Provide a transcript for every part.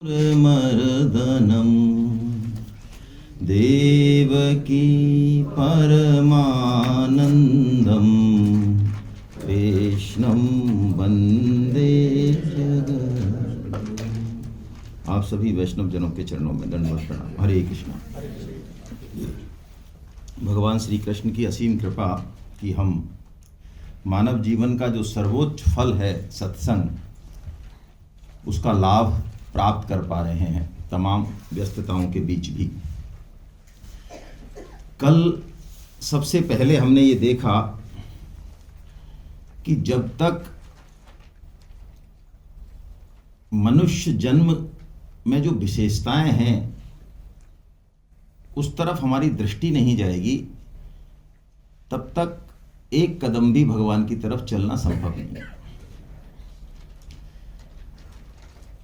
मर्दनम देवकी परमानंदम कृष्णं वंदे जगद्गुरुम्। आप सभी वैष्णव जनों के चरणों में दंडवत प्रणाम। हरे कृष्णा। भगवान श्री कृष्ण की असीम कृपा कि हम मानव जीवन का जो सर्वोच्च फल है सत्संग, उसका लाभ प्राप्त कर पा रहे हैं तमाम व्यस्तताओं के बीच भी। कल सबसे पहले हमने ये देखा कि जब तक मनुष्य जन्म में जो विशेषताएं हैं उस तरफ हमारी दृष्टि नहीं जाएगी, तब तक एक कदम भी भगवान की तरफ चलना संभव नहीं है।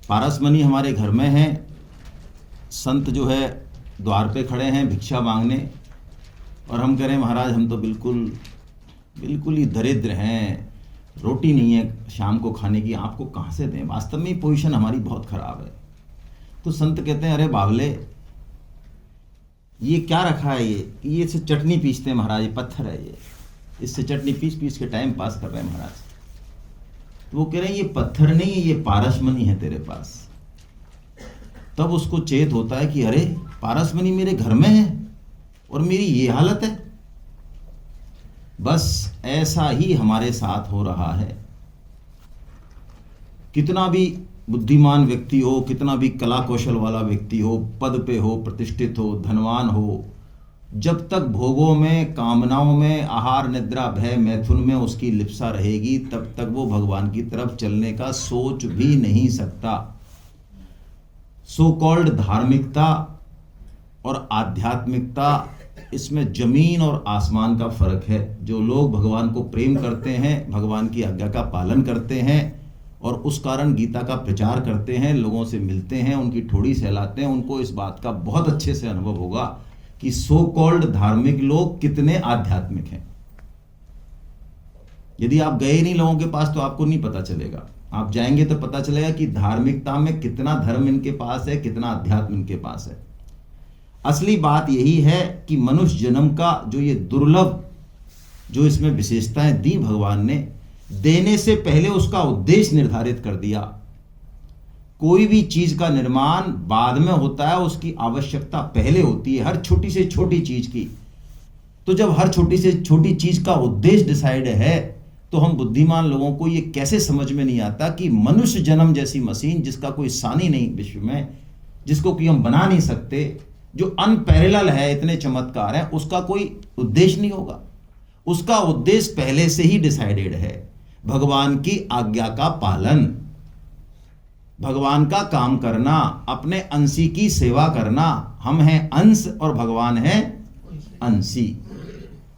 पारसमणि हमारे घर में हैं, संत जो है द्वार पे खड़े हैं भिक्षा मांगने, और हम कह रहे हैं महाराज हम तो बिल्कुल ही दरिद्र हैं, रोटी नहीं है शाम को खाने की, आपको कहाँ से दें। वास्तव में पोजीशन हमारी बहुत ख़राब है। तो संत कहते हैं अरे बावले, ये क्या रखा है, ये से चटनी पीसते हैं महाराज, ये पत्थर है, ये इससे चटनी पीस के टाइम पास कर रहे हैं महाराज। तो वो कह रहे हैं ये पत्थर नहीं है, ये पारसमणि है तेरे पास। तब उसको चेत होता है कि अरे पारसमणि मेरे घर में है और मेरी ये हालत है। बस ऐसा ही हमारे साथ हो रहा है। कितना भी बुद्धिमान व्यक्ति हो, कितना भी कला कौशल वाला व्यक्ति हो, पद पे हो, प्रतिष्ठित हो, धनवान हो, जब तक भोगों में, कामनाओं में, आहार निद्रा भय मैथुन में उसकी लिप्सा रहेगी, तब तक वो भगवान की तरफ चलने का सोच भी नहीं सकता। सो कॉल्ड धार्मिकता और आध्यात्मिकता, इसमें जमीन और आसमान का फर्क है। जो लोग भगवान को प्रेम करते हैं, भगवान की आज्ञा का पालन करते हैं और उस कारण गीता का प्रचार करते हैं, लोगों से मिलते हैं, उनकी ठोड़ी सहलाते हैं, उनको इस बात का बहुत अच्छे से अनुभव होगा कि सो कॉल्ड धार्मिक लोग कितने आध्यात्मिक हैं। यदि आप गए नहीं लोगों के पास तो आपको नहीं पता चलेगा। आप जाएंगे तो पता चलेगा कि धार्मिकता में कितना धर्म इनके पास है, कितना अध्यात्म इनके पास है। असली बात यही है कि मनुष्य जन्म का जो ये दुर्लभ, जो इसमें विशेषताएं दी भगवान ने, देने से पहले उसका उद्देश्य निर्धारित कर दिया। कोई भी चीज का निर्माण बाद में होता है, उसकी आवश्यकता पहले होती है, हर छोटी से छोटी चीज की। तो जब हर छोटी से छोटी चीज का उद्देश्य डिसाइड है, तो हम बुद्धिमान लोगों को ये कैसे समझ में नहीं आता कि मनुष्य जन्म जैसी मशीन, जिसका कोई सानी नहीं विश्व में, जिसको कि हम बना नहीं सकते, जो अनपैरेलल है, इतने चमत्कार है, उसका कोई उद्देश्य नहीं होगा। उसका उद्देश्य पहले से ही डिसाइडेड है, भगवान की आज्ञा का पालन, भगवान का काम करना, अपने अंशी की सेवा करना। हम हैं अंश और भगवान है अंशी।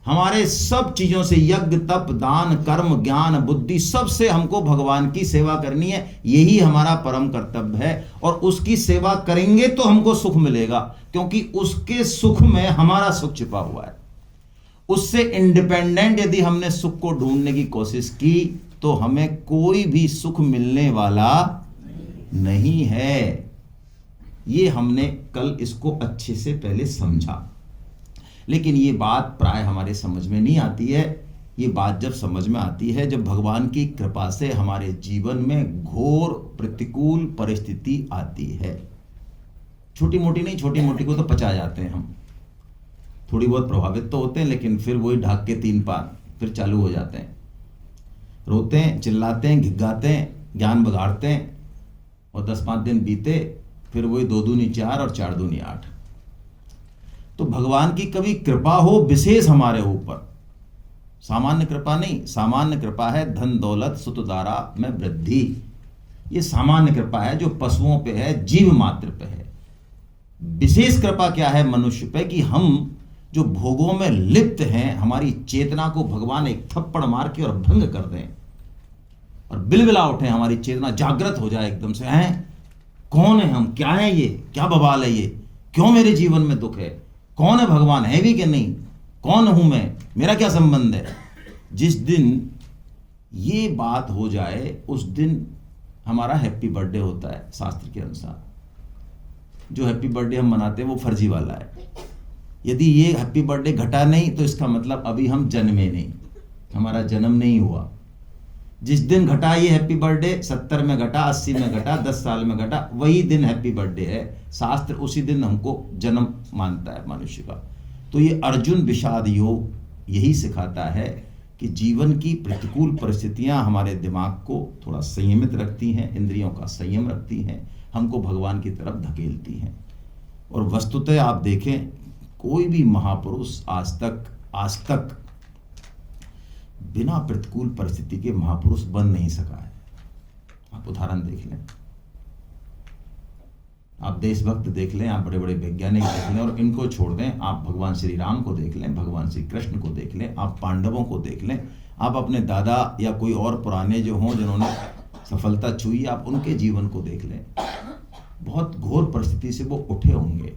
हमारे सब चीजों से, यज्ञ तप दान कर्म ज्ञान बुद्धि, सबसे हमको भगवान की सेवा करनी है। यही हमारा परम कर्तव्य है, और उसकी सेवा करेंगे तो हमको सुख मिलेगा, क्योंकि उसके सुख में हमारा सुख छिपा हुआ है। उससे इंडिपेंडेंट यदि हमने सुख को ढूंढने की कोशिश की तो हमें कोई भी सुख मिलने वाला नहीं है। ये हमने कल इसको अच्छे से पहले समझा, लेकिन ये बात प्राय हमारे समझ में नहीं आती है। ये बात जब समझ में आती है, जब भगवान की कृपा से हमारे जीवन में घोर प्रतिकूल परिस्थिति आती है। छोटी मोटी नहीं, छोटी मोटी को तो पचा जाते हैं हम, थोड़ी बहुत प्रभावित तो होते हैं, लेकिन फिर वही ढाक के 3 पार फिर चालू हो जाते हैं, रोते हैं, चिल्लाते हैं, घिघाते हैं, ज्ञान बगाड़ते हैं, और 10-5 दिन बीते फिर वही 2 दूनी 4 और 4 दूनी 8। तो भगवान की कभी कृपा हो विशेष हमारे ऊपर, सामान्य कृपा नहीं, सामान्य कृपा है धन दौलत सुतदारा में वृद्धि। ये सामान्य कृपा है जो पशुओं पे है, जीव मात्र पे है। विशेष कृपा क्या है मनुष्य पे, कि हम जो भोगों में लिप्त हैं, हमारी चेतना को भगवान एक थप्पड़ मार के और भंग कर दें, और बिलबिला उठे, हमारी चेतना जागृत हो जाए एकदम से। हैं कौन है हम, क्या है ये, क्या बवाल है ये, क्यों मेरे जीवन में दुख है, कौन है भगवान, है भी कि नहीं, कौन हूं मैं, मेरा क्या संबंध है। जिस दिन ये बात हो जाए उस दिन हमारा हैप्पी बर्थडे होता है शास्त्र के अनुसार। जो हैप्पी बर्थडे हम मनाते हैं वो फर्जी वाला है। यदि ये हैप्पी बर्थडे घटा नहीं तो इसका मतलब अभी हम जन्मे नहीं, हमारा जन्म नहीं हुआ। जिस दिन घटा ये हैप्पी बर्थडे, 70 में घटा, 80 में घटा, 10 साल में घटा, वही दिन हैप्पी बर्थडे है। शास्त्र उसी दिन हमको जन्म मानता है मनुष्य का। तो ये अर्जुन विषाद योग यही सिखाता है कि जीवन की प्रतिकूल परिस्थितियां हमारे दिमाग को थोड़ा संयमित रखती हैं, इंद्रियों का संयम रखती हैं, हमको भगवान की तरफ धकेलती हैं। और वस्तुतः आप देखें, कोई भी महापुरुष आज तक बिना प्रतिकूल परिस्थिति के महापुरुष बन नहीं सका है। आप उदाहरण देख लें, आप देशभक्त देख लें, आप बड़े बड़े वैज्ञानिक देख लें, और इनको छोड़ दें, आप भगवान श्री राम को देख लें, भगवान श्री कृष्ण को देख लें, आप पांडवों को देख लें, आप अपने दादा या कोई और पुराने जो हों जिन्होंने सफलता छुई, आप उनके जीवन को देख लें। बहुत घोर परिस्थिति से वो उठे होंगे।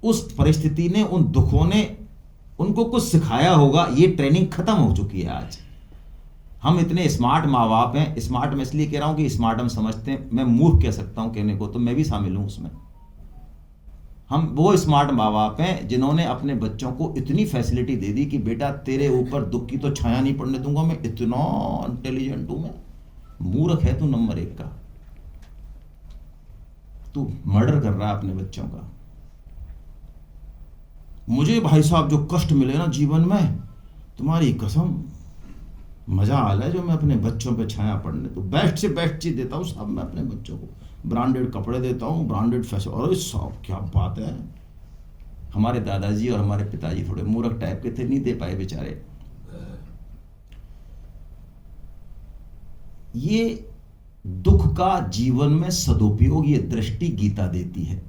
उस परिस्थिति ने, उन दुखों ने उनको कुछ सिखाया होगा। ये ट्रेनिंग खत्म हो चुकी है आज। हम इतने स्मार्ट माँ बाप हैं, स्मार्ट मैं इसलिए कह रहा हूं कि स्मार्ट हम समझते हैं, मैं मूर्ख कह सकता हूं कहने को, तो मैं भी शामिल हूं उसमें। हम वो स्मार्ट माँ बाप हैं जिन्होंने अपने बच्चों को इतनी फैसिलिटी दे दी कि बेटा तेरे ऊपर दुख की तो छाया नहीं पड़ने दूंगा, मैं इतना इंटेलिजेंट हूं, मैं मूर्ख है तू नंबर 1 का, तू मर्डर कर रहा है अपने बच्चों का। मुझे भाई साहब जो कष्ट मिले ना जीवन में, तुम्हारी कसम मजा आ रहा है जो मैं अपने बच्चों पे छाया पड़ने, तो बेस्ट से बेस्ट चीज देता हूँ साहब मैं अपने बच्चों को, ब्रांडेड कपड़े देता हूँ, ब्रांडेड फैशन। अरे साहब क्या बात है। हमारे दादाजी और हमारे पिताजी थोड़े मूर्ख टाइप के थे, नहीं दे पाए बेचारे। ये दुख का जीवन में सदुपयोग, ये दृष्टि गीता देती है।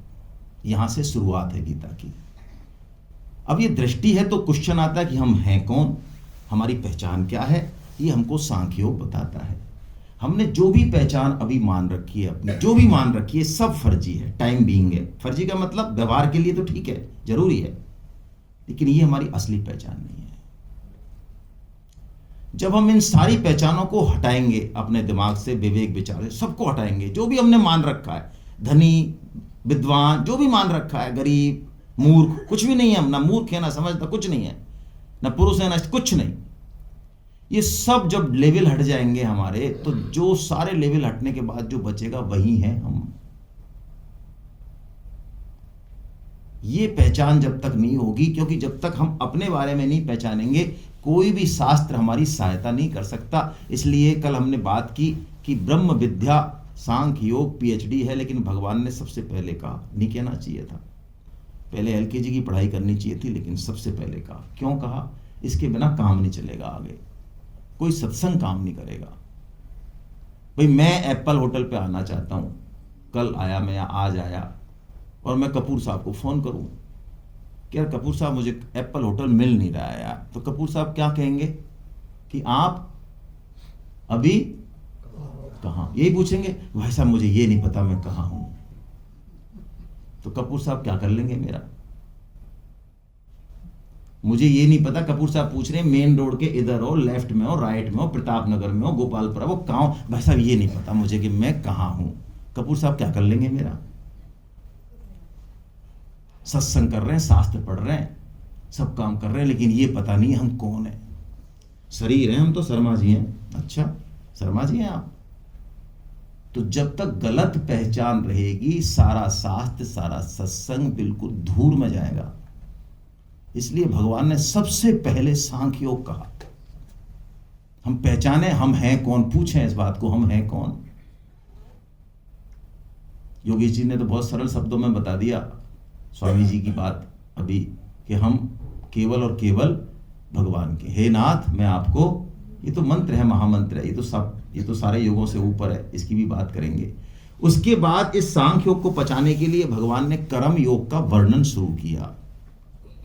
यहां से शुरुआत है गीता की। अब ये दृष्टि है तो क्वेश्चन आता है कि हम हैं कौन, हमारी पहचान क्या है। ये हमको सांख्य योग बताता है। हमने जो भी पहचान अभी मान रखी है, अपनी जो भी मान रखी है, सब फर्जी है, टाइम बीइंग है। फर्जी का मतलब व्यवहार के लिए तो ठीक है, जरूरी है, लेकिन ये हमारी असली पहचान नहीं है। जब हम इन सारी पहचानों को हटाएंगे अपने दिमाग से, विवेक विचार से सबको हटाएंगे, जो भी हमने मान रखा है, धनी विद्वान जो भी मान रखा है, गरीब मूर्ख कुछ भी नहीं है, हम ना मूर्ख है ना समझता कुछ नहीं है, ना पुरुष है ना कुछ नहीं। ये सब जब लेवल हट जाएंगे हमारे, तो जो सारे लेवल हटने के बाद जो बचेगा वही है हम। ये पहचान जब तक नहीं होगी, क्योंकि जब तक हम अपने बारे में नहीं पहचानेंगे, कोई भी शास्त्र हमारी सहायता नहीं कर सकता। इसलिए कल हमने बात की कि ब्रह्म विद्या सांख्य योग पीएचडी है, लेकिन भगवान ने सबसे पहले कहा, नहीं कहना चाहिए था, पहले एलकेजी की पढ़ाई करनी चाहिए थी, लेकिन सबसे पहले कहा। क्यों कहा? इसके बिना काम नहीं चलेगा, आगे कोई सत्संग काम नहीं करेगा। भाई मैं एप्पल होटल पे आना चाहता हूं, कल आया मैं, आज आया, और मैं कपूर साहब को फोन करूं कि यार कपूर साहब मुझे एप्पल होटल मिल नहीं रहा है यार, तो कपूर साहब क्या कहेंगे कि आप अभी कहां, यही पूछेंगे। भाई साहब मुझे ये नहीं पता मैं कहां हूं, तो कपूर साहब क्या कर लेंगे मेरा? मुझे ये नहीं पता, कपूर साहब पूछ रहे हैं मेन रोड के इधर हो, लेफ्ट में हो, राइट में हो, प्रताप नगर में हो, गोपालपुरा वो कहां हो? भाई साहब ये नहीं पता मुझे कि मैं कहां हूं। कपूर साहब क्या कर लेंगे मेरा? सत्संग कर रहे हैं, शास्त्र पढ़ रहे हैं, सब काम कर रहे हैं, लेकिन ये पता नहीं हम कौन है। शरीर है हम तो, शर्मा जी हैं। अच्छा शर्मा जी हैं आप? तो जब तक गलत पहचान रहेगी, सारा शास्त्र सारा सत्संग बिल्कुल धूल में जाएगा। इसलिए भगवान ने सबसे पहले सांख्य योग कहा। हम पहचाने हम हैं कौन, पूछें इस बात को, हम हैं कौन। योगी जी ने तो बहुत सरल शब्दों में बता दिया स्वामी जी की बात अभी, कि हम केवल और केवल भगवान के। हे नाथ मैं आपको, ये तो मंत्र है, महामंत्र है, ये तो सारे योगों से ऊपर है, इसकी भी बात करेंगे। उसके बाद इस सांख्य योग को पचाने के लिए भगवान ने कर्म योग का वर्णन शुरू किया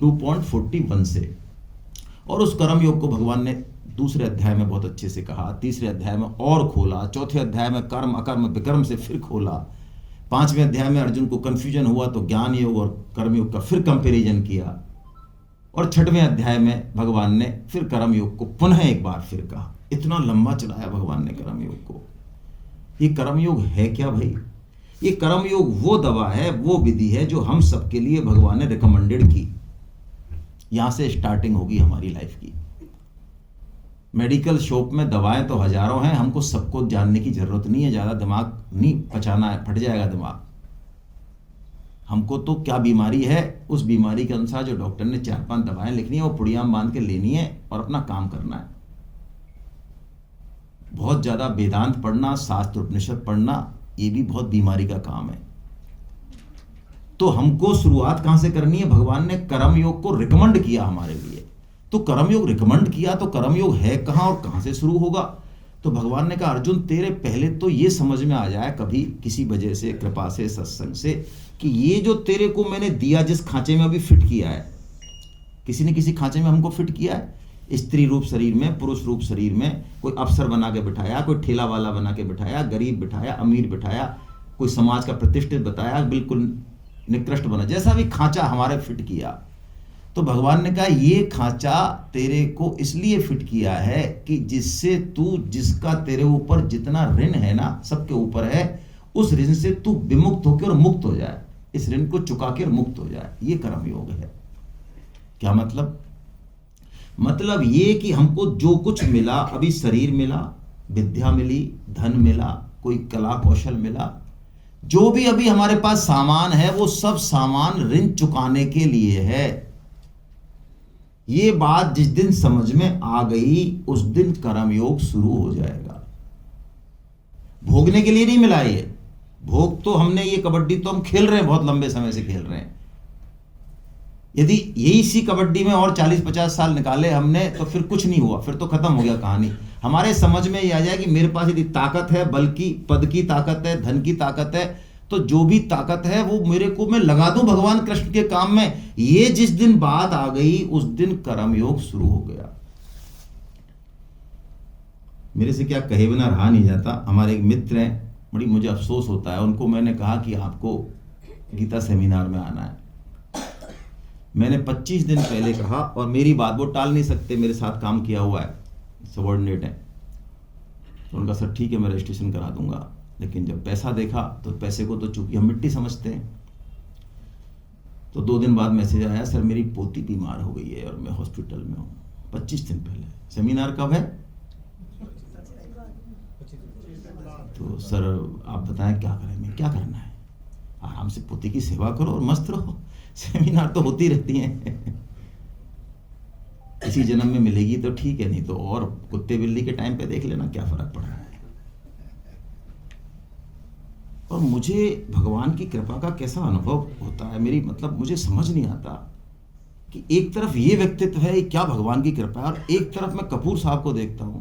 2.41 से, और उस कर्म योग को भगवान ने दूसरे अध्याय में बहुत अच्छे से कहा, तीसरे अध्याय में और खोला, चौथे अध्याय में कर्म अकर्म विकर्म से फिर खोला, पांचवें अध्याय में अर्जुन को कंफ्यूजन हुआ तो ज्ञान योग और कर्म योग का फिर कंपैरिजन किया, और छठवें अध्याय में भगवान ने फिर कर्म योग को पुनः एक बार फिर कहा। इतना लंबा चलाया भगवान ने कर्म योग को। ये कर्म योग है क्या भाई? ये कर्म योग वो दवा है, वो विधि है जो हम सबके लिए भगवान ने रिकमेंडेड की। यहां से स्टार्टिंग होगी हमारी लाइफ की। मेडिकल शॉप में दवाएं तो हजारों हैं, हमको सबको जानने की जरूरत नहीं है, ज्यादा दिमाग नहीं पचाना है, फट जाएगा दिमाग। हमको तो क्या बीमारी है, उस बीमारी के अनुसार जो डॉक्टर ने 4-5 दवाएं लिखनी है वो पुड़ियाम बांध के लेनी है और अपना काम करना है। बहुत ज्यादा वेदांत पढ़ना, शास्त्र उपनिषद पढ़ना, ये भी बहुत बीमारी का काम है। तो हमको शुरुआत कहां से करनी है? भगवान ने कर्म योग को रिकमेंड किया हमारे लिए, तो कर्म योग रिकमेंड किया तो कर्म योग है कहां और कहां से शुरू होगा? तो भगवान ने कहा अर्जुन तेरे पहले तो ये समझ में आ जाए कभी किसी वजह से, कृपा से, सत्संग से, कि ये जो तेरे को मैंने दिया, जिस खांचे में अभी फिट किया है, किसी ने किसी खांचे में हमको फिट किया है, स्त्री रूप शरीर में, पुरुष रूप शरीर में, कोई अफसर बना के बिठाया, कोई ठेला वाला बना के बिठाया, गरीब बिठाया, अमीर बिठाया, कोई समाज का प्रतिष्ठित बताया, बिल्कुल निकृष्ट बना, जैसा भी खांचा हमारे फिट किया। तो भगवान ने कहा ये खांचा तेरे को इसलिए फिट किया है कि जिससे तू, जिसका तेरे ऊपर जितना ऋण है ना, सबके ऊपर है, उस ऋण से तू विमुक्त होकर मुक्त हो जाए, इस ऋण को चुका कर मुक्त हो जाए। ये कर्म योग है। क्या मतलब? मतलब ये कि हमको जो कुछ मिला, अभी शरीर मिला, विद्या मिली, धन मिला, कोई कला कौशल मिला, जो भी अभी हमारे पास सामान है, वो सब सामान ऋण चुकाने के लिए है। ये बात जिस दिन समझ में आ गई, उस दिन कर्म योग शुरू हो जाएगा। भोगने के लिए नहीं मिला ये भोग, तो हमने ये कबड्डी तो हम खेल रहे हैं, बहुत लंबे समय से खेल रहे हैं। यदि यही सी कबड्डी में और 40-50 साल निकाले हमने, तो फिर कुछ नहीं हुआ, फिर तो खत्म हो गया कहानी। हमारे समझ में ये आ जाए कि मेरे पास यदि ताकत है, बल की, पद की ताकत है, धन की ताकत है, तो जो भी ताकत है वो मेरे को मैं लगा दूं भगवान कृष्ण के काम में। ये जिस दिन बात आ गई, उस दिन कर्म योग शुरू हो गया। मेरे से क्या कहे बिना रहा नहीं जाता। हमारे एक मित्र हैं, बड़ी मुझे अफसोस होता है, उनको मैंने कहा कि आपको गीता सेमिनार में आना है। मैंने 25 दिन पहले कहा, और मेरी बात वो टाल नहीं सकते, मेरे साथ काम किया हुआ है, सबॉर्डिनेट है। तो उनका सर ठीक है, मैं रजिस्ट्रेशन करा दूंगा। लेकिन जब पैसा देखा तो पैसे को तो चूंकि हम मिट्टी समझते हैं, तो 2 दिन बाद मैसेज आया, सर मेरी पोती बीमार हो गई है और मैं हॉस्पिटल में हूँ। 25 दिन पहले। सेमिनार कब है? तो सर आप बताएं क्या करें? मैं क्या करना है? आराम से पोती की सेवा करो और मस्त रहो, सेमिनार तो होती रहती हैं। इसी जन्म में मिलेगी तो ठीक है, नहीं तो और कुत्ते बिल्ली के टाइम पे देख लेना, क्या फर्क पड़ रहा है। और मुझे भगवान की कृपा का कैसा अनुभव होता है, मेरी मतलब मुझे समझ नहीं आता कि एक तरफ ये व्यक्तित्व है, क्या भगवान की कृपा है, और एक तरफ मैं कपूर साहब को देखता हूं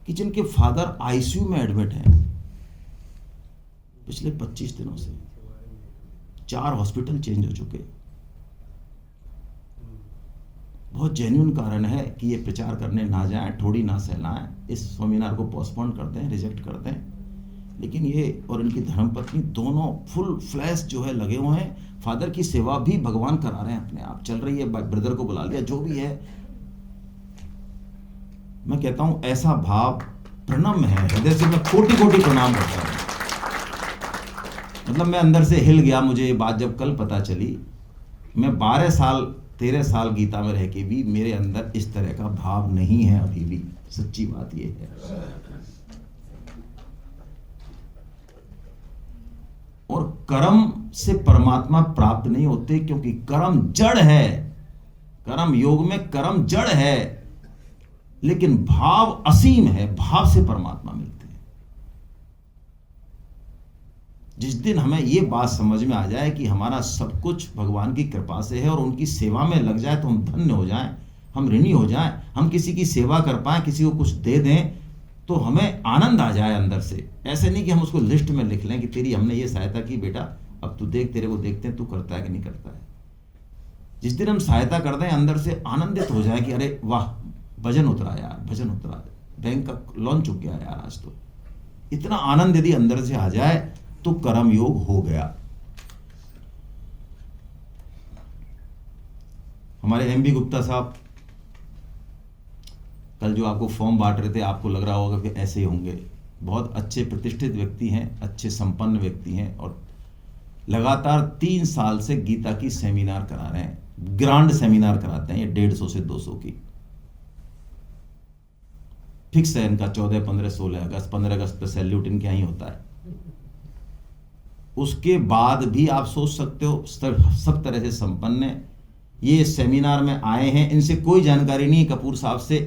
कि जिनके फादर आईसीयू में एडमिट हैं पिछले 25 दिनों से, 4 हॉस्पिटल चेंज हो चुके। बहुत जेन्युइन कारण है कि ये प्रचार करने ना जाएं, ठोड़ी ना सहलाएं, इस सेमिनार को पोस्टपोन कर दें, रिजेक्ट कर दें। लेकिन ये और इनकी धर्मपत्नी दोनों फुल फ्लैश जो है लगे हुए हैं। फादर की सेवा भी भगवान करा रहे हैं, अपने आप चल रही है, ब्रदर को बुला लिया, जो भी है। मैं कहता हूं ऐसा भाव प्रणम्य है, हृदय से मैं कोटि-कोटि प्रणाम करता हूं। मतलब मैं अंदर से हिल गया, मुझे ये बात जब कल पता चली। मैं 12 साल 13 साल गीता में रह के भी मेरे अंदर इस तरह का भाव नहीं है अभी भी। सच्ची बात ये है। और कर्म से परमात्मा प्राप्त नहीं होते, क्योंकि कर्म जड़ है। कर्म योग में कर्म जड़ है, लेकिन भाव असीम है, भाव से परमात्मा मिलते हैं। जिस दिन हमें यह बात समझ में आ जाए कि हमारा सब कुछ भगवान की कृपा से है और उनकी सेवा में लग जाए तो हम धन्य हो जाएं, हम ऋणी हो जाएं, हम किसी की सेवा कर पाएं, किसी को कुछ दे दें, तो हमें आनंद आ जाए अंदर से। ऐसे नहीं कि हम उसको लिस्ट में लिख लें कि तेरी हमने ये सहायता की बेटा, अब तू देख, तेरे को देखते हैं तू करता है कि नहीं करता है। जिस दिन हम सहायता कर दें, अंदर से आनंदित हो जाए कि अरे वाह, भजन उतरा यार, भजन उतरा, बैंक का लोन चुक गया यार आज तो। इतना आनंद यदि अंदर से आ जाए तो कर्म योग हो गया। हमारे एमबी गुप्ता साहब कल जो आपको फॉर्म बांट रहे थे, आपको लग रहा होगा कि ऐसे ही होंगे, बहुत अच्छे प्रतिष्ठित व्यक्ति हैं, अच्छे संपन्न व्यक्ति हैं, और लगातार 3 साल से गीता की सेमिनार करा रहे हैं, ग्रांड सेमिनार कराते हैं, ये 150 से 200 की फिक्स है इनका। 14, 15, 16 अगस्त, 15 अगस्त पे सैल्यूट इनके यहाँ ही होता है। उसके बाद भी आप सोच सकते हो सब तरह से संपन्न है। ये सेमिनार में आए हैं, इनसे कोई जानकारी नहीं, कपूर साहब से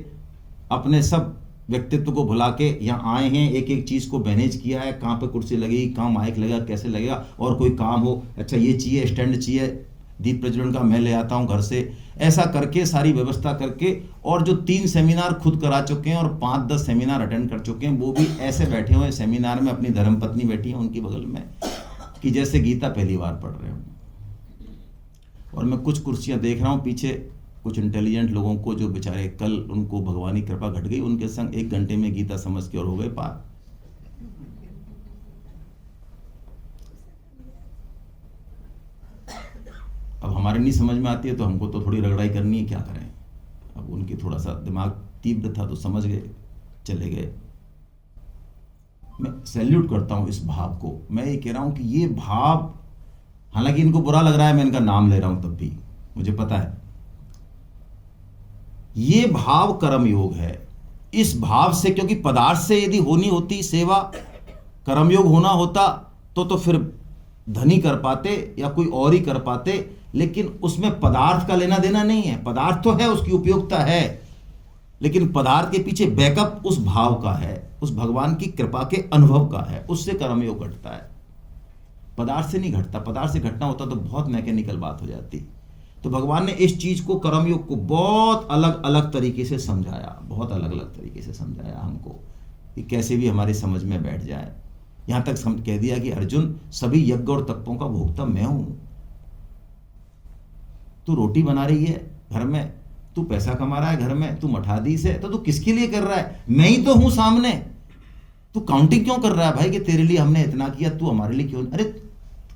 अपने सब व्यक्तित्व को भुला के यहाँ आए हैं, एक एक चीज़ को मैनेज किया है, कहाँ पे कुर्सी लगेगी, कहाँ माइक लगेगा, कैसे लगेगा, और कोई काम हो, अच्छा ये चाहिए, स्टैंड चाहिए, दीप प्रज्वलन का मैं ले आता हूँ घर से, ऐसा करके सारी व्यवस्था करके, और जो 3 सेमिनार खुद करा चुके हैं और 5-10 सेमिनार अटेंड कर चुके हैं, वो भी ऐसे बैठे हुए सेमिनार में, अपनी धर्मपत्नी बैठी है उनकी बगल में, कि जैसे गीता पहली बार पढ़ रहे हो। और मैं कुछ कुर्सियाँ देख रहा हूँ पीछे, कुछ इंटेलिजेंट लोगों को जो बेचारे कल उनको भगवानी कृपा घट गई, उनके संग 1 घंटे में गीता समझ के और हो गए पार। अब हमारे नहीं समझ में आती है तो हमको तो थोड़ी रगड़ाई करनी है, क्या करें। अब उनकी थोड़ा सा दिमाग तीव्र था तो समझ गए, चले गए। मैं सैल्यूट करता हूं इस भाव को। मैं ये कह रहा हूं कि ये भाव, हालांकि इनको बुरा लग रहा है मैं इनका नाम ले रहा हूं, तब भी मुझे पता है ये भाव कर्म योग है। इस भाव से, क्योंकि पदार्थ से यदि होनी होती सेवा, कर्मयोग होना होता तो फिर धनी कर पाते या कोई और ही कर पाते, लेकिन उसमें पदार्थ का लेना देना नहीं है। पदार्थ तो है, उसकी उपयोगिता है, लेकिन पदार्थ के पीछे बैकअप उस भाव का है, उस भगवान की कृपा के अनुभव का है, उससे कर्मयोग घटता है, पदार्थ से नहीं घटता। पदार्थ से घटना होता तो बहुत मैकेनिकल बात हो जाती। तो भगवान ने इस चीज को, कर्मयोग को, बहुत अलग अलग तरीके से समझाया, बहुत अलग अलग तरीके से समझाया हमको, कि कैसे भी हमारी समझ में बैठ जाए। यहां तक कह दिया कि अर्जुन, सभी यज्ञ और तपों का भोक्ता मैं हूं। तू रोटी बना रही है घर में, तू पैसा कमा रहा है घर में, तू मठाधीश है, तो तू किसके लिए कर रहा है? मैं ही तो हूं सामने। तू काउंटिंग क्यों कर रहा है भाई कि तेरे लिए हमने इतना किया, तू हमारे लिए क्यों? अरे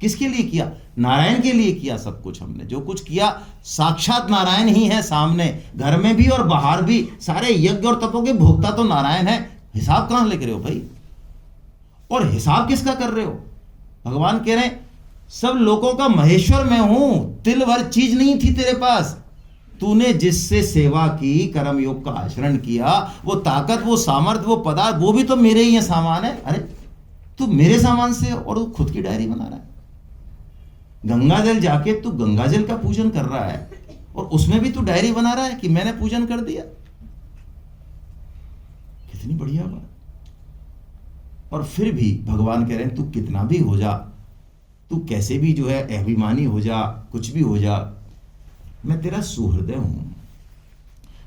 किसके लिए किया? नारायण के लिए किया। सब कुछ हमने जो कुछ किया, साक्षात नारायण ही है सामने, घर में भी और बाहर भी। सारे यज्ञ और तपों के भोक्ता तो नारायण है। हिसाब कहां लेकर रहे हो भाई? और हिसाब किसका कर रहे हो? भगवान कह रहे हैं, सब लोगों का महेश्वर मैं हूं, तिल भर चीज नहीं थी तेरे पास। तूने जिससे सेवा की, कर्मयोग का आचरण किया, वो ताकत, वो सामर्थ्य, वो पदार्थ, वो भी तो मेरे ही है, सामान है। अरे तू मेरे सामान से, और तू खुद की डायरी बना रहा है। गंगा जल जाके तू गंगा जल का पूजन कर रहा है, और उसमें भी तू डायरी बना रहा है कि मैंने पूजन कर दिया। कितनी बढ़िया बात। और फिर भी भगवान कह रहे हैं, तू कितना भी हो जा, तू कैसे भी जो है अभिमानी हो जा, कुछ भी हो जा, मैं तेरा सुहृदय हूं।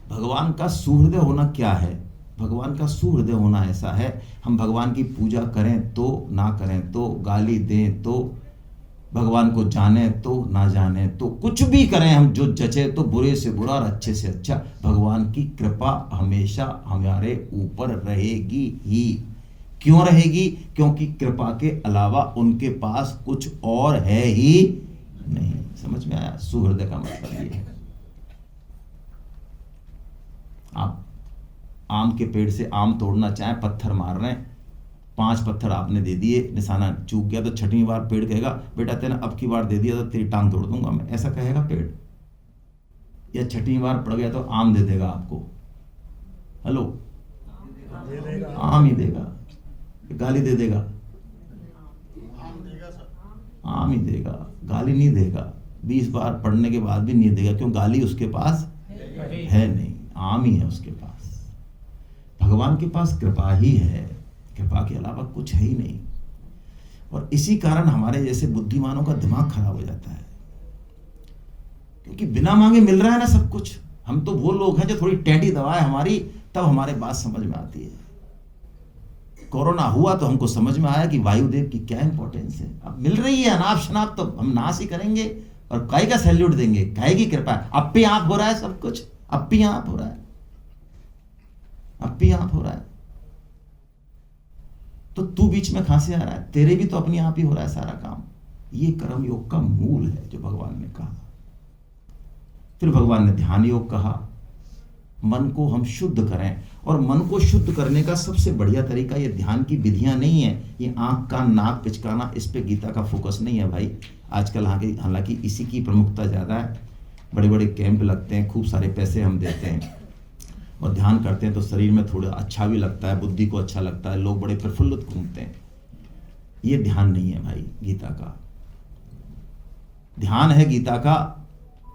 भगवान का सुहृदय होना क्या है? भगवान का सुहृदय होना ऐसा है, हम भगवान की पूजा करें तो, ना करें तो, गाली दें तो, भगवान को जाने तो, ना जाने तो, कुछ भी करें हम, जो जचे तो, बुरे से बुरा और अच्छे से अच्छा, भगवान की कृपा हमेशा हमारे ऊपर रहेगी ही। क्यों रहेगी? क्योंकि कृपा के अलावा उनके पास कुछ और है ही नहीं। समझ में आया? सुहृदय का मतलब ये है। आप आम के पेड़ से आम तोड़ना चाहें, पत्थर मार रहे हैं, 5 पत्थर आपने दे दिए, निशाना चूक गया, तो 6वीं बार पेड़ कहेगा, बेटा तेने अब की बार दे दिया तो तेरी टांग तोड़ दूंगा मैं, ऐसा कहेगा पेड़? या 6वीं बार पड़ गया तो आम दे देगा आपको? हेलो, आम ही देगा। गाली दे देगा? आम ही देगा, गाली नहीं देगा। 20 बार पढ़ने के बाद भी नहीं देगा, क्यों? गाली उसके पास है नहीं, आम ही है उसके पास। भगवान के पास कृपा ही है, कृपा के अलावा कुछ है ही नहीं। और इसी कारण हमारे जैसे बुद्धिमानों का दिमाग खराब हो जाता है, क्योंकि बिना मांगे मिल रहा है ना सब कुछ। हम तो वो लोग हैं जो थोड़ी टेढ़ी दवा है हमारी, तब हमारे बात समझ में आती है। कोरोना हुआ तो हमको समझ में आया कि वायुदेव की क्या इंपॉर्टेंस है। अब मिल रही है अनाप शनाप, तो हम नाश ही करेंगे और काहे का सैल्यूट देंगे, काहे की कृपा है। अब भी आप हो रहा है सब कुछ, अब भी आप हो रहा है, अब भी आप हो रहा है। तो तू बीच में कहां से आ रहा है? तेरे भी तो अपने आप ही हो रहा है सारा काम। ये कर्म योग का मूल है जो भगवान ने कहा। फिर भगवान ने ध्यान योग कहा, मन को हम शुद्ध करें। और मन को शुद्ध करने का सबसे बढ़िया तरीका ये ध्यान की विधियां नहीं है, ये आंख का नाक पिचकाना, इस पे गीता का फोकस नहीं है भाई। आजकल हालांकि इसी की प्रमुखता ज़्यादा है, बड़े बड़े कैंप लगते हैं, खूब सारे पैसे हम देते हैं और ध्यान करते हैं तो शरीर में थोड़ा अच्छा भी लगता है, बुद्धि को अच्छा लगता है, लोग बड़े प्रफुल्लित घूमते हैं। ये ध्यान नहीं है भाई गीता का। ध्यान है गीता का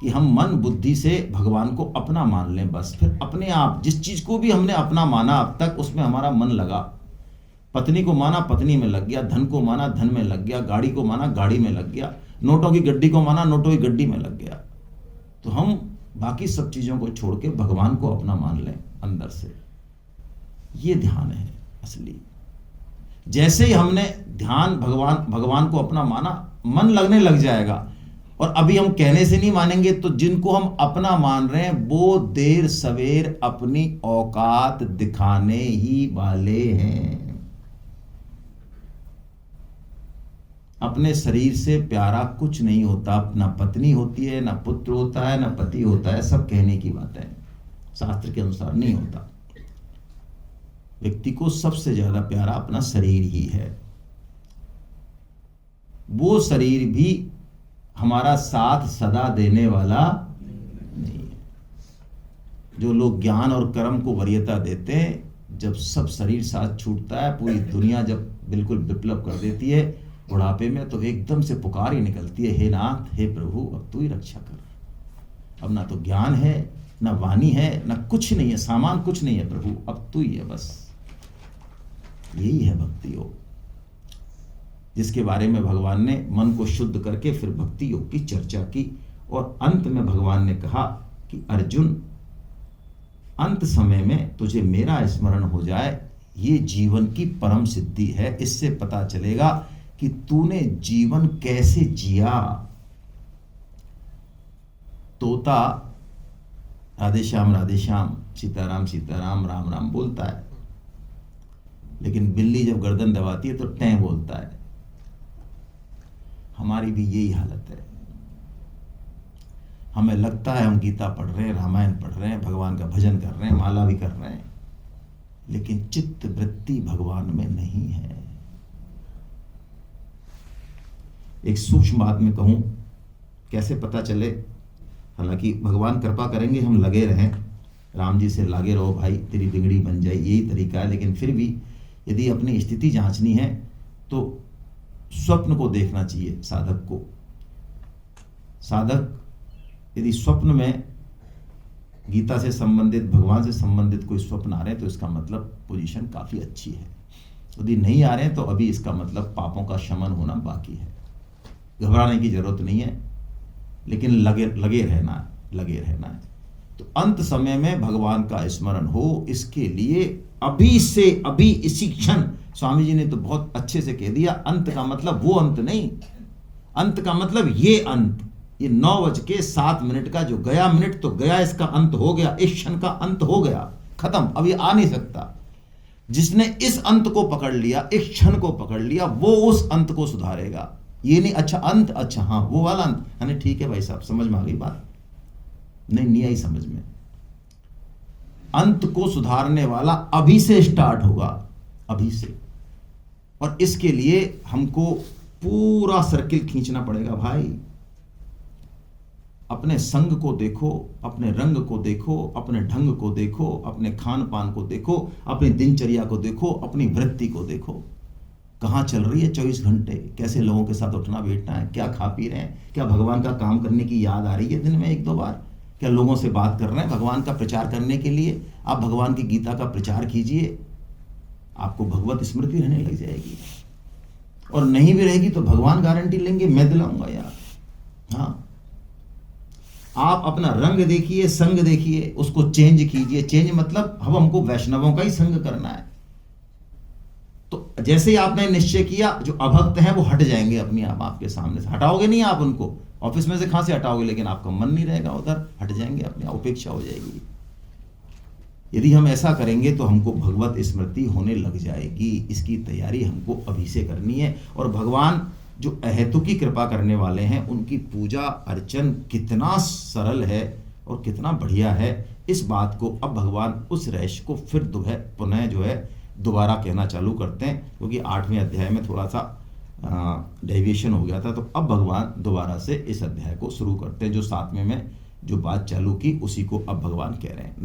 कि हम मन बुद्धि से भगवान को अपना मान लें बस। फिर अपने आप जिस चीज को भी हमने अपना माना अब तक, उसमें हमारा मन लगा। पत्नी को माना, पत्नी में लग गया। धन को माना, धन में लग गया। गाड़ी को माना, गाड़ी में लग गया। नोटों की गड्डी को माना, नोटों की गड्डी में लग गया। तो हम बाकी सब चीजों को छोड़ के भगवान को अपना मान लें अंदर से। ये ध्यान है असली। जैसे ही हमने ध्यान भगवान को अपना माना, मन लगने लग जाएगा। और अभी हम कहने से नहीं मानेंगे, तो जिनको हम अपना मान रहे हैं वो देर सवेर अपनी औकात दिखाने ही वाले हैं। अपने शरीर से प्यारा कुछ नहीं होता। ना पत्नी होती है, ना पुत्र होता है, ना पति होता है। सब कहने की बात है, शास्त्र के अनुसार नहीं होता। व्यक्ति को सबसे ज्यादा प्यारा अपना शरीर ही है। वो शरीर भी हमारा साथ सदा देने वाला नहीं है। जो लोग ज्ञान और कर्म को वरीयता देते हैं, जब सब शरीर साथ छूटता है, पूरी दुनिया जब बिल्कुल विप्लव कर देती है बुढ़ापे में, तो एकदम से पुकार ही निकलती है, हे नाथ, हे प्रभु, अब तू ही रक्षा कर। अब ना तो ज्ञान है, ना वाणी है, ना कुछ नहीं है, सामान कुछ नहीं है प्रभु, अब तू ही है बस। यही है भक्ति योग, जिसके बारे में भगवान ने मन को शुद्ध करके फिर भक्ति योग की चर्चा की। और अंत में भगवान ने कहा कि अर्जुन, अंत समय में तुझे मेरा स्मरण हो जाए, ये जीवन की परम सिद्धि है। इससे पता चलेगा कि तूने जीवन कैसे जिया। तोता राधे श्याम सीताराम सीताराम राम राम बोलता है, लेकिन बिल्ली जब गर्दन दबाती है तो टें बोलता है। हमारी भी यही हालत है। हमें लगता है हम गीता पढ़ रहे हैं, रामायण पढ़ रहे हैं, भगवान का भजन कर रहे हैं, माला भी कर रहे हैं, लेकिन चित्त वृत्ति भगवान में नहीं है। एक सूक्ष्म बात में कहूं, कैसे पता चले? हालांकि भगवान कृपा करेंगे, हम लगे रहें, राम जी से लगे रहो भाई, तेरी बिगड़ी बन जाए, यही तरीका है। लेकिन फिर भी यदि अपनी स्थिति जांचनी है तो स्वप्न को देखना चाहिए साधक को। साधक यदि स्वप्न में गीता से संबंधित, भगवान से संबंधित कोई स्वप्न आ रहे हैं तो इसका मतलब पोजीशन काफ़ी अच्छी है। यदि नहीं आ रहे हैं तो अभी इसका मतलब पापों का शमन होना बाकी है। घबराने की जरूरत नहीं है, लेकिन लगे रहना है। तो अंत समय में भगवान का स्मरण हो, इसके लिए अभी से अभी इसी क्षण, स्वामी जी ने तो बहुत अच्छे से कह दिया, अंत का मतलब वो अंत नहीं, अंत का मतलब ये अंत। ये 9:07 का जो गया मिनट तो गया, इसका अंत हो गया, इस क्षण का अंत हो गया, खत्म, अब ये आ नहीं सकता। जिसने इस अंत को पकड़ लिया, इस क्षण को पकड़ लिया, वो उस अंत को सुधारेगा। ये नहीं अच्छा अंत, अच्छा हाँ वो वाला अंत, यानी ठीक है भाई साहब, समझ में आ गई बात? नहीं आई समझ में। अंत को सुधारने वाला अभी से स्टार्ट होगा, अभी से। और इसके लिए हमको पूरा सर्किल खींचना पड़ेगा भाई। अपने संग को देखो, अपने रंग को देखो, अपने ढंग को देखो, अपने खान पान को देखो, अपनी दिनचर्या को देखो, अपनी वृत्ति को देखो, कहाँ चल रही है 24 घंटे, कैसे लोगों के साथ उठना बैठना है, क्या खा पी रहे हैं, क्या भगवान का काम करने की याद आ रही है दिन में 1-2 बार, क्या लोगों से बात कर रहे हैं भगवान का प्रचार करने के लिए। आप भगवान की गीता का प्रचार कीजिए, आपको भगवत स्मृति रहने लग जाएगी। और नहीं भी रहेगी तो भगवान गारंटी लेंगे, मैं दिलाऊंगा यार। हाँ, आप अपना रंग देखिए, संग देखिए, उसको चेंज कीजिए। चेंज मतलब अब हमको वैष्णवों का ही संग करना है। तो जैसे ही आपने निश्चय किया, जो अभक्त हैं वो हट जाएंगे अपने आप आपके सामने से। हटाओगे नहीं आप उनको, ऑफिस में से कहां से हटाओगे, लेकिन आपका मन नहीं रहेगा उधर, हट जाएंगे अपने आप, उपेक्षा हो जाएगी। यदि हम ऐसा करेंगे तो हमको भगवत स्मृति होने लग जाएगी। इसकी तैयारी हमको अभी से करनी है। और भगवान जो अहेतु की कृपा करने वाले हैं, उनकी पूजा अर्चन कितना सरल है और कितना बढ़िया है, इस बात को अब भगवान उस रहस्य को फिर पुनः जो है दोबारा कहना चालू करते हैं, क्योंकि 8वें अध्याय में थोड़ा सा डेविएशन हो गया था। तो अब भगवान दोबारा से इस अध्याय को शुरू करते हैं, जो 7वें में जो बात चालू की उसी को अब भगवान कह रहे हैं।